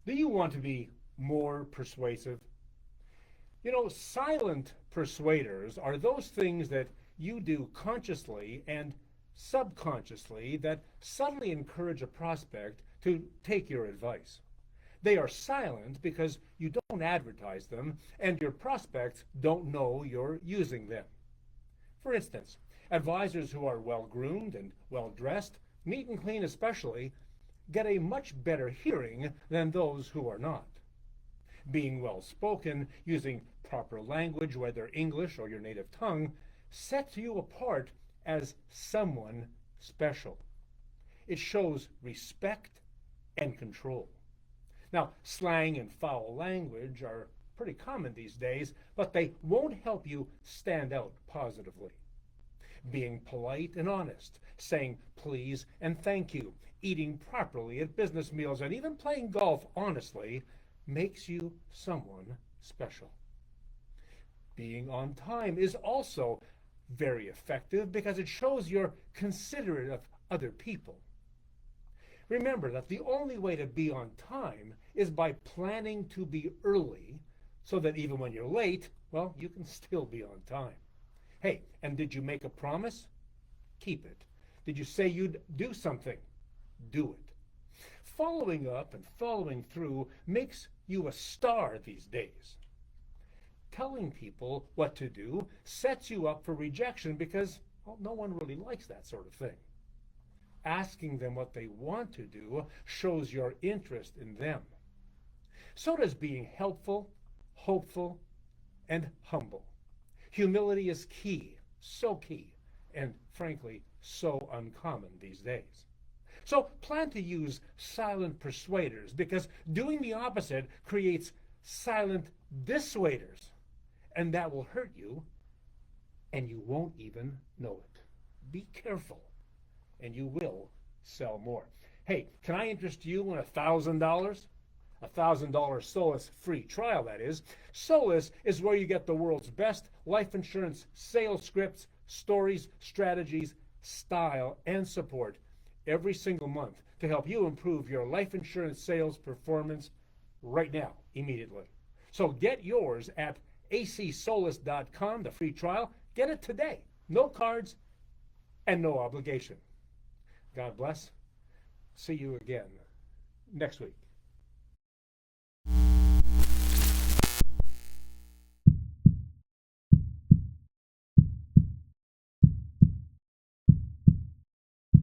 Do you want to be more persuasive? Silent persuaders are those things that you do consciously and subconsciously that subtly encourage a prospect to take your advice. They are silent because you don't advertise them and your prospects don't know you're using them. For instance, advisors who are well groomed and well dressed, neat and clean especially, get a much better hearing than those who are not. Being well spoken, using proper language, whether English or your native tongue, sets you apart as someone special. It shows respect and control. Now, slang and foul language are pretty common these days, but they won't help you stand out positively. Being polite and honest, saying please and thank you, eating properly at business meals, and even playing golf honestly makes you someone special. Being on time is also very effective because it shows you're considerate of other people. Remember that the only way to be on time is by planning to be early so that even when you're late, well, you can still be on time. Hey, and did you make a promise? Keep it. Did you say you'd do something? Do it. Following up and following through makes you a star these days. Telling people what to do sets you up for rejection because, well, no one really likes that sort of thing. Asking them what they want to do shows your interest in them. So does being helpful, hopeful, and humble. Humility is key, so key, and frankly, so uncommon these days. So plan to use silent persuaders because doing the opposite creates silent dissuaders, and that will hurt you, and you won't even know it. Be careful, and you will sell more. Hey, can I interest you in $1,000? $1,000 Solus free trial, that is. Solus is where you get the world's best life insurance sales scripts, stories, strategies, style, and support every single month to help you improve your life insurance sales performance right now, immediately. So get yours at acsolus.com, the free trial. Get it today. No cards and no obligation. God bless. See you again next week.